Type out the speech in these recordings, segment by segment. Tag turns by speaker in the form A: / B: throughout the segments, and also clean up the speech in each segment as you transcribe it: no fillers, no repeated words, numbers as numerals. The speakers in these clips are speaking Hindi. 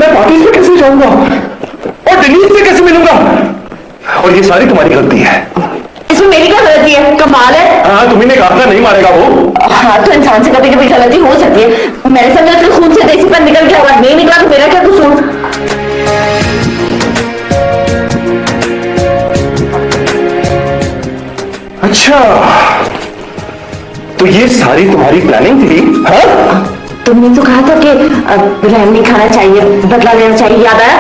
A: मैं पार्टी से कैसे जाऊंगा और दिलीप से कैसे मिलूंगा? और ये सारी तुम्हारी गलती है।
B: इसमें मेरी क्या गलती है? कमाल है।
A: हाँ, तुम्ही ने कहा था नहीं मारेगा वो।
B: हाँ, तो इंसान से कभी कभी गलती हो सकती है। मेरे सामने उसके खून से देसीपन निकल गया होगा, नहीं निकला तो मेरा क्या कसूर?
A: अच्छा, तो ये सारी तुम्हारी प्लानिंग थी? हाँ?
B: तुमने तो कहा था कि रहम नहीं खाना चाहिए, बदला लेना चाहिए, याद आया?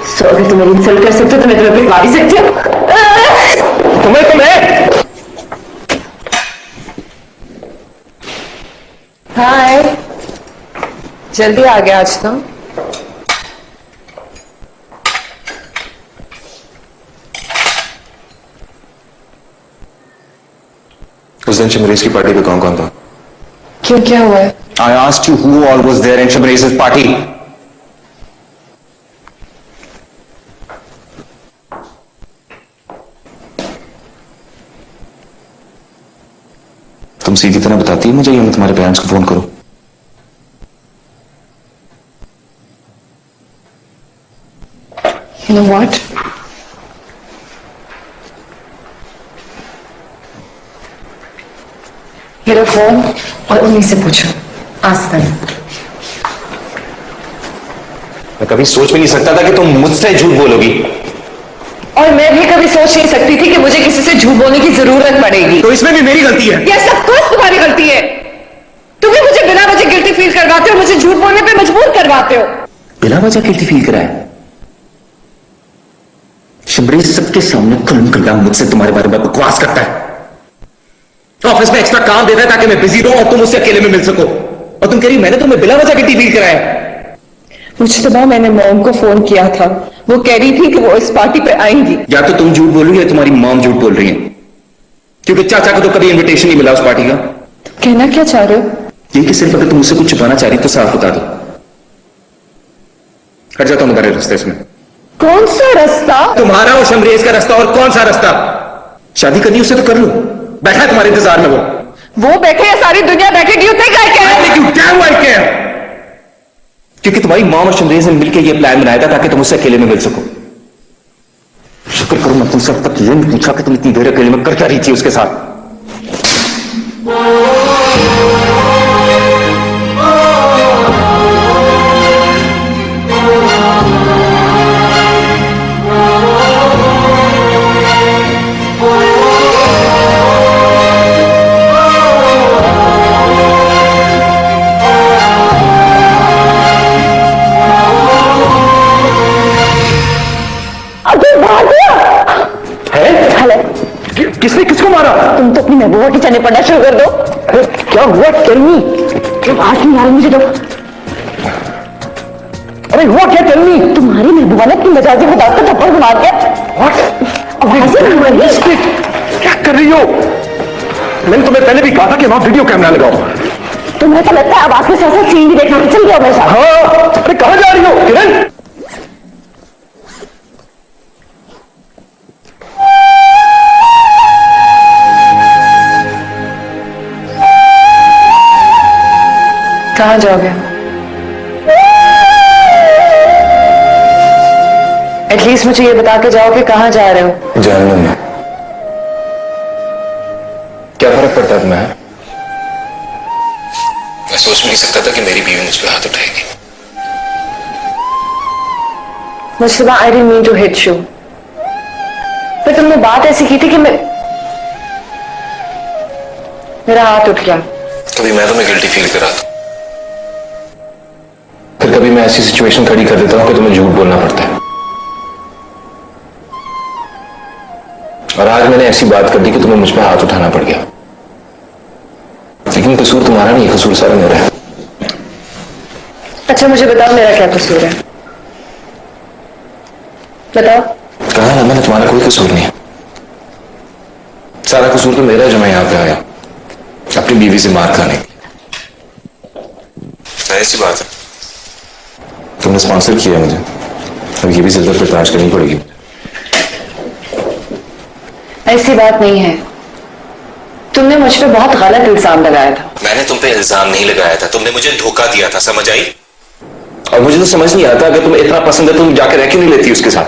B: सो अगर तुम मेरी इंसल्ट कर सकते हो तो मैं तुम्हें पिटवा भी सकती हूँ।
A: तुम्हें
C: हाय, जल्दी आ गया आज तो।
D: उस दिन शमरेज की पार्टी पे कौन कौन था?
C: क्यों, क्या हुआ है?
D: I asked you who all was there in Shamrez's party. तुम सीधी तरह बताती है मुझे या मैं तुम्हारे पेरेंट्स को फोन करूं?
C: You know what? मेरा फोन और उन्हीं से पूछो। आज तक
D: मैं कभी सोच भी नहीं सकता था कि तुम मुझसे झूठ बोलोगी।
C: और मैं भी कभी सोच नहीं सकती थी कि मुझे किसी से झूठ बोलने की जरूरत पड़ेगी।
D: तो इसमें भी मेरी गलती है।
C: यस, ऑफ कोर्स तुम्हारी गलती है। तुम भी मुझे बिना वजह गिल्टी फील करवाते हो, मुझे झूठ बोलने पे मजबूर करवाते हो।
D: बिना वजह गिल्टी फील कराए? शमरेज सबके सामने खुल्लम खुल्ला मुझसे तुम्हारे बारे में बकवास करता है। ऑफिस में एक्स्ट्रा काम देता है ताकि मैं बिजी रहूं और तुम उससे अकेले में मिल सको। और तुम कह रही मैंने तुम्हें बिना वजह गिल्टी फील कराया।
C: मुझतबा, मैंने मॉम को फोन किया था, वो कह रही थी कि वो इस पार्टी पे आएंगी।
D: या तो तुम झूठ बोल रही हो या तुम्हारी मॉम झूठ बोल रही है, क्योंकि चाचा को तो कभी इनविटेशन नहीं मिला उस पार्टी का।
C: कहना क्या चाह रहे हो?
D: ये कि सिर्फ अगर तुम मुझसे कुछ छुपाना चाह रही तो साफ बता दो। हट जाता हूं तुम्हारे रास्ते से।
C: कौन सा रास्ता?
D: तुम्हारा और शमरेज का रास्ता। और कौन सा रास्ता? शादी करनी उससे तो कर लो, बैठा है तुम्हारे इंतजार में
C: वो बैठे है, सारी दुनिया बैठी। Do you think I care?
D: क्योंकि तुम्हारी मॉम और शमरेज ने मिलकर यह प्लान बनाया था ताकि तुम उससे अकेले में मिल सको। शुक्र करो मैं तुमसे अब तक ये नहीं पूछा कि तुम इतनी देर अकेले में कर क्या रही थी उसके साथ।
A: किसने किसको मारा?
B: तुम तो अपनी महबूबा की चने पड़ना शुरू कर दो।
A: क्या हुआ? Tell me.
B: आवाज नहीं आ रही मुझे तो।
A: अरे हुआ क्या? Tell me.
B: तुम्हारी महबूबा ने अपनी मजाजी खुदा को थप्पड़ मार दिया। आवाज नहीं आ रही।
A: क्या कर रही हो? मैंने तुम्हें पहले भी कहा था कि वहां वीडियो कैमरा लगाओ।
B: तुम्हें तो लगता है आवाज के साथ सीन भी देखना। चल गया मेरे साथ।
A: हाँ, अरे कहां जा रही हो किरण?
C: कहाँ जाओगे? एटलीस्ट मुझे ये बता के जाओ कि कहाँ जा रहे हो।
D: जहन्नुम में। क्या फर्क पड़ता है तुम्हें? मैं सोच भी नहीं सकता था कि मेरी बीवी मुझ पे हाथ उठाएगी।
C: मुझसे I didn't mean to hit you, पर तुमने बात ऐसी की थी कि मेरा हाथ उठ गया।
D: कभी मैं तुम्हें गिल्टी फील करा था, फिर कभी मैं ऐसी सिचुएशन खड़ी कर देता हूं कि तुम्हें झूठ बोलना पड़ता है। और आज मैंने ऐसी बात कर दी कि तुम्हें मुझ पर हाथ उठाना पड़ गया। लेकिन कसूर तुम्हारा नहीं, कसूर सारा मेरा है।
C: अच्छा मुझे बताओ मेरा क्या कसूर है? बताओ।
D: कहा ना मैंने, तुम्हारा कोई कसूर नहीं है। सारा कसूर तो मेरा है जो मैं यहां पे आया अपनी बीवी से मार खाने। ऐसी बात है, तुमने स्पॉन्सर किया मुझे, अब ये भी जिल्लत पे तलाश करनी पड़ेगी।
C: ऐसी बात नहीं है, तुमने मुझ पे बहुत गलत इल्जाम लगाया था।
D: मैंने तुम पे इल्जाम नहीं लगाया था, तुमने मुझे धोखा दिया था, समझ आई? और मुझे तो समझ नहीं आता, अगर तुम्हें इतना पसंद है तुम जाकर रह क्यों नहीं लेती उसके साथ?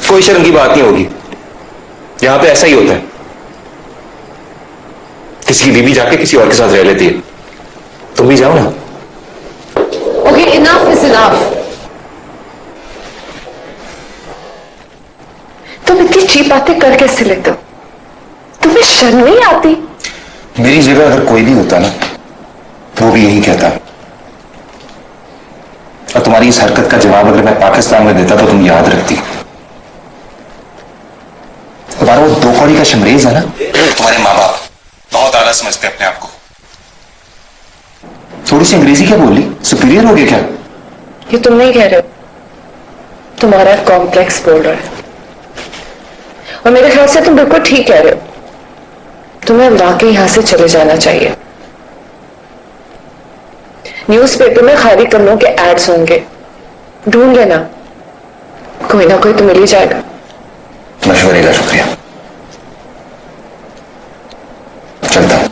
D: कोई शर्म की बात नहीं होगी, यहां पे ऐसा ही होता है, किसी की बीवी जाके किसी और के साथ रह लेती है। तुम भी जाओ ना।
C: Okay, enough is enough. तुम इतनी चीप बातें कर कैसे लेते हो? तुम्हें शर्म नहीं आती?
D: मेरी जगह अगर कोई भी होता ना वो भी यही कहता, और तुम्हारी इस हरकत का जवाब अगर मैं पाकिस्तान में देता तो तुम याद रखती। तुम्हारा वो दो कौड़ी का शमरेज है ना, तुम्हारे माँ बाप बहुत आला समझते अपने आप को। थोड़ी सी अंग्रेजी क्या बोली, सुपीरियर हो गया क्या?
C: ये तुम नहीं कह रहे हो, तुम्हारा कॉम्प्लेक्स बोल रहा है। और मेरे ख्याल से तुम बिल्कुल ठीक कह रहे हो, तुम्हें वाकई यहां से चले जाना चाहिए। न्यूज़पेपर में खाली कमरों के एड्स होंगे, ढूंढ लेना, कोई ना कोई तो मिल ही जाएगा।
D: मशवरे का शुक्रिया, चलता हूं।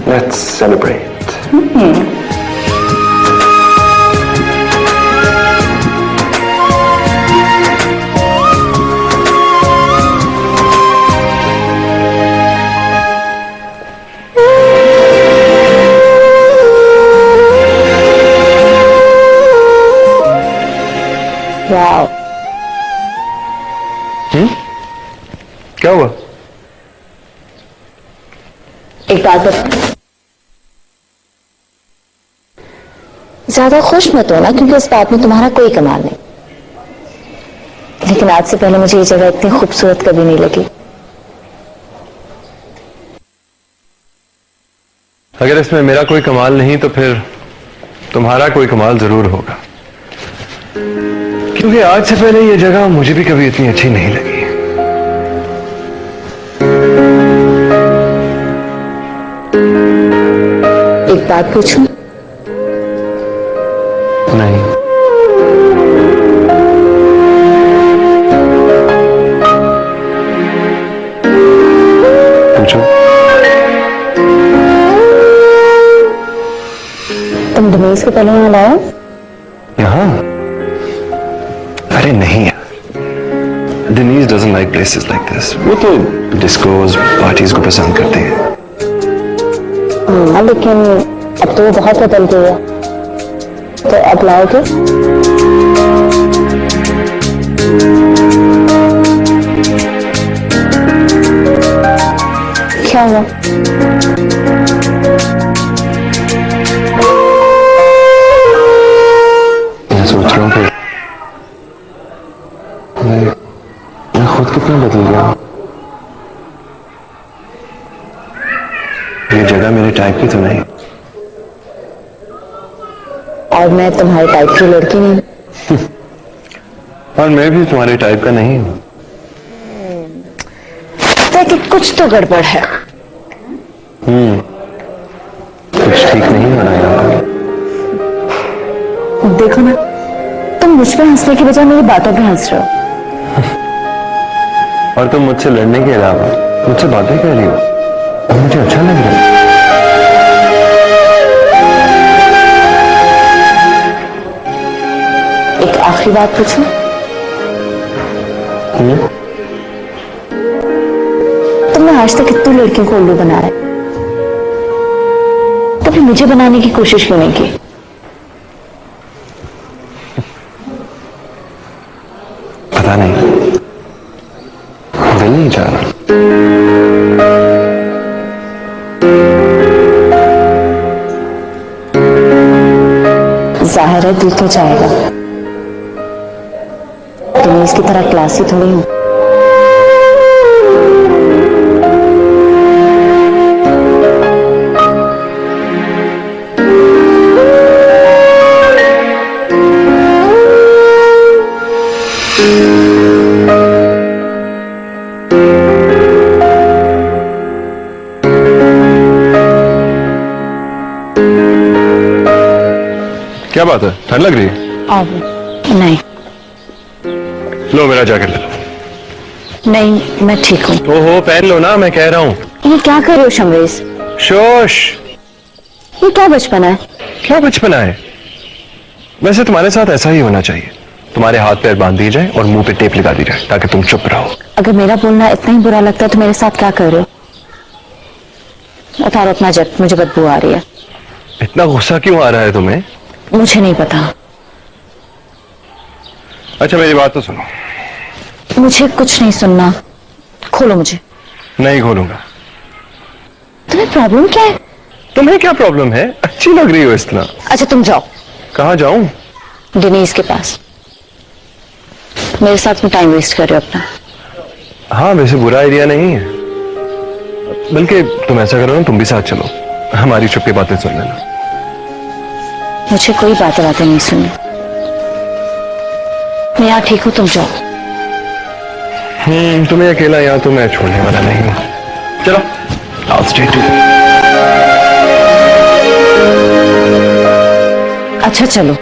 A: Let's celebrate.
B: वाह,
A: क्या हुआ?
B: एक बात बता, ज्यादा खुश मत होना क्योंकि इस बात में तुम्हारा कोई कमाल नहीं, लेकिन आज से पहले मुझे ये जगह इतनी खूबसूरत कभी नहीं लगी।
A: अगर इसमें मेरा कोई कमाल नहीं तो फिर तुम्हारा कोई कमाल जरूर होगा, क्योंकि आज से पहले ये जगह मुझे भी कभी इतनी अच्छी नहीं लगी।
B: एक बात पूछूं?
A: नहीं। पूछो।
B: तुम दिनेश को पहले यहाँ लाओ?
A: यहाँ? अरे नहीं यार, Denise doesn't like places like this. वो तो डिस्कोज पार्टीज को पसंद करती है।
B: हाँ, लेकिन अब तो वो बहुत बदल गई है, तो अब लाओगे? क्या हुआ?
A: मैं सोच रहा हूँ कि मैं खुद कितना बदल गया हूँ। ये जगह मेरे टाइप की तो नहीं।
B: और मैं तुम्हारे टाइप की लड़की नहीं।
A: और मैं भी तुम्हारे टाइप का नहीं हूँ।
B: लगता है कि कुछ तो गड़बड़ है।
A: कुछ ठीक नहीं हो रहा है।
B: देखो ना, तुम मुझ पर हंसने की बजाय मेरी बातों पे हंस रहे हो।
A: और तुम मुझसे लड़ने के अलावा मुझसे बातें कर रही हो और मुझे अच्छा लग रहा है।
B: की बात पूछूं? तुमने आज तक कितनी लड़कियों को उल्लू बना रहा है, कभी मुझे बनाने की कोशिश क्यों नहीं की?
A: पता नहीं, दिल नहीं चाह रहा।
B: जाहिर है दिल तो चाहेगा, तुम इसकी तरह क्लासी थोड़ी हूं।
A: क्या बात है, ठंड लग रही है?
B: नहीं
A: लो मेरा जैकेट ले लो।
B: नहीं, मैं ठीक हूँ।
A: ओहो पहन लो ना, मैं कह रहा हूँ।
B: ये क्या कर रहे हो शमरेज?
A: शोश।
B: ये क्या बचपना है?
A: क्या बचपना है? वैसे तुम्हारे साथ ऐसा ही होना चाहिए, तुम्हारे हाथ पैर बांध दिए जाए और मुंह पे टेप लगा दी जाए ताकि तुम चुप रहो।
B: अगर मेरा बोलना इतना ही बुरा लगता है तो मेरे साथ क्या कर रहे हो? उतारो अपना जैकेट, मुझे बदबू आ रही है।
A: इतना गुस्सा क्यों आ रहा है तुम्हें?
B: मुझे नहीं पता।
A: अच्छा मेरी बात तो सुनो।
B: मुझे कुछ नहीं सुनना, खोलो मुझे।
A: नहीं खोलूंगा।
B: तुम्हें प्रॉब्लम क्या है?
A: तुम्हें क्या प्रॉब्लम है? अच्छी लग रही हो इस तरह।
B: अच्छा तुम जाओ।
A: कहाँ जाऊं?
B: डिनीज के पास। मेरे साथ में टाइम वेस्ट कर रहे हो अपना।
A: हाँ वैसे बुरा आइडिया नहीं है, बल्कि तुम ऐसा करो ना, तुम भी साथ चलो, हमारी चुप की बातें सुन लेना।
B: मुझे कोई बातें नहीं सुननी। मैं यहाँ ठीक हूँ, तुम जाओ।
A: तुम्हें अकेला यहाँ तो मैं छोड़ने वाला नहीं हूँ। चलो I'll stay too.
B: अच्छा चलो।